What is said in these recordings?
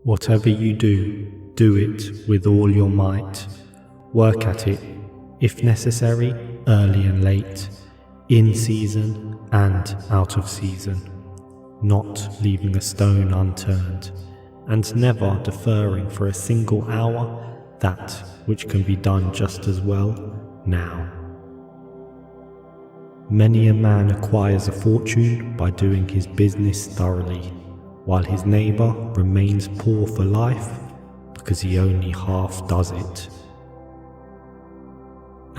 Whatever you do, do it with all your might. Work at it, if necessary, early and late, in season and out of season, not leaving a stone unturned, and never deferring for a single hour that which can be done just as well now. Many a man acquires a fortune by doing his business thoroughly, while his neighbour remains poor for life because he only half does it.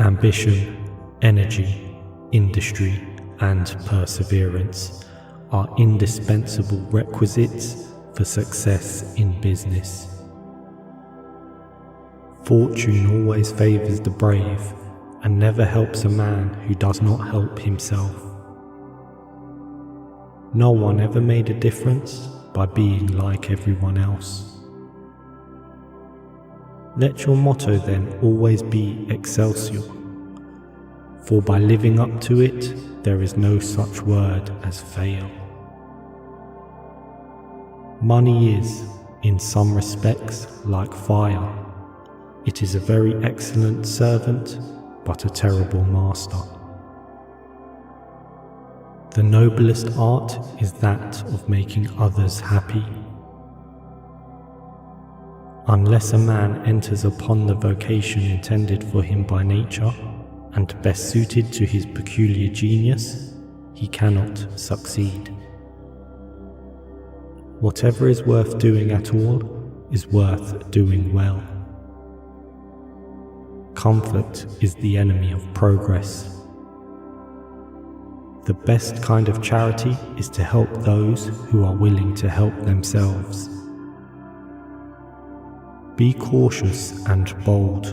Ambition, energy, industry, and perseverance are indispensable requisites for success in business. Fortune always favours the brave and never helps a man who does not help himself. No one ever made a difference by being like everyone else. Let your motto then always be Excelsior, for by living up to it, there is no such word as fail. Money is, in some respects, like fire. It is a very excellent servant, but a terrible master. The noblest art is that of making others happy. Unless a man enters upon the vocation intended for him by nature, and best suited to his peculiar genius, he cannot succeed. Whatever is worth doing at all is worth doing well. Comfort is the enemy of progress. The best kind of charity is to help those who are willing to help themselves. Be cautious and bold.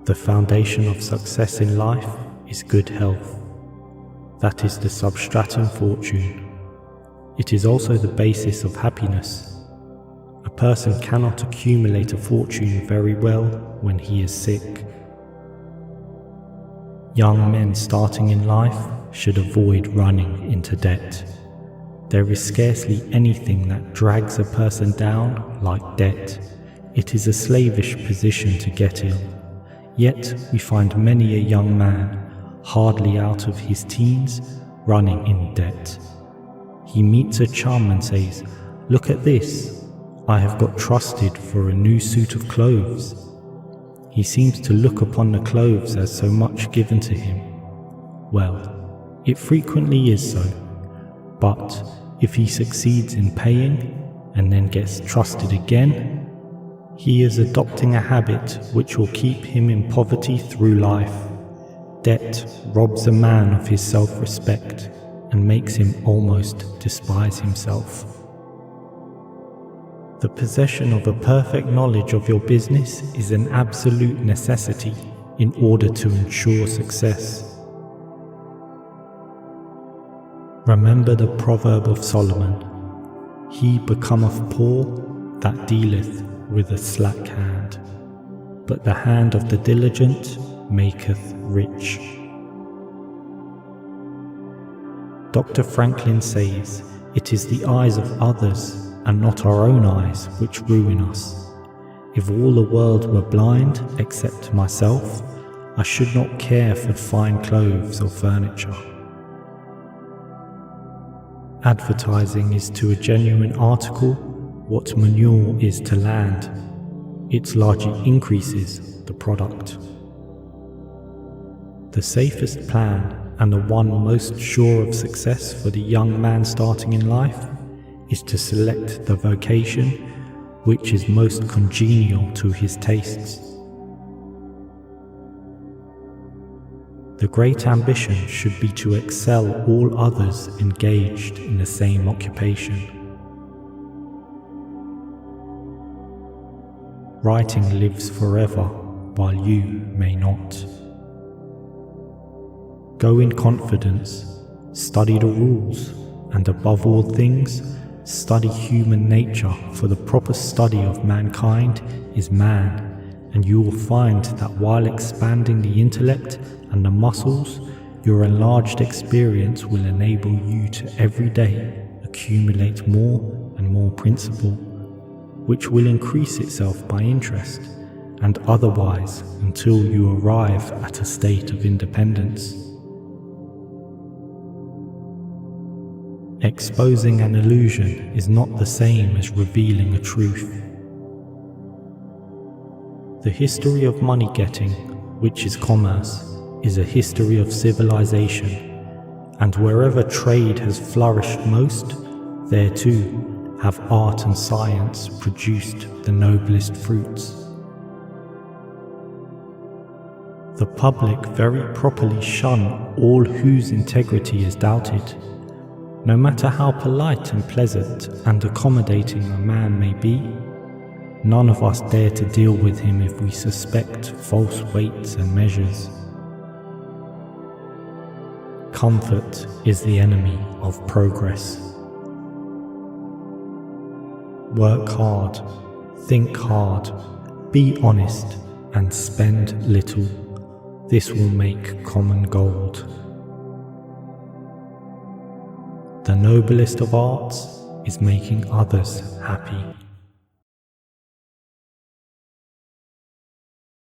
The foundation of success in life is good health. That is the substratum fortune. It is also the basis of happiness. A person cannot accumulate a fortune very well when he is sick. Young men starting in life should avoid running into debt. There is scarcely anything that drags a person down like debt. It is a slavish position to get in. Yet we find many a young man, hardly out of his teens, running in debt. He meets a chum and says, "Look at this, I have got trusted for a new suit of clothes." He seems to look upon the clothes as so much given to him. Well, it frequently is so, but if he succeeds in paying and then gets trusted again, he is adopting a habit which will keep him in poverty through life. Debt robs a man of his self-respect and makes him almost despise himself. The possession of a perfect knowledge of your business is an absolute necessity in order to ensure success. Remember the proverb of Solomon, "He becometh poor that dealeth with a slack hand, but the hand of the diligent maketh rich." Dr. Franklin says, "It is the eyes of others and not our own eyes which ruin us. If all the world were blind except myself, I should not care for fine clothes or furniture." Advertising is to a genuine article what manure is to land. It largely increases the product. The safest plan and the one most sure of success for the young man starting in life is to select the vocation which is most congenial to his tastes. The great ambition should be to excel all others engaged in the same occupation. Writing lives forever, while you may not. Go in confidence, study the rules, and above all things, study human nature, for the proper study of mankind is man, and you will find that while expanding the intellect and the muscles, your enlarged experience will enable you to every day accumulate more and and more principle, which will increase itself by interest and otherwise until you arrive at a state of independence. Exposing an illusion is not the same as revealing a truth. The history of money getting, which is commerce, is a history of civilization, and wherever trade has flourished most, there too have art and science produced the noblest fruits. The public very properly shun all whose integrity is doubted. No matter how polite and pleasant and accommodating a man may be, none of us dare to deal with him if we suspect false weights and measures. Comfort is the enemy of progress. Work hard, think hard, be honest, and spend little. This will make common gold. The noblest of arts is making others happy.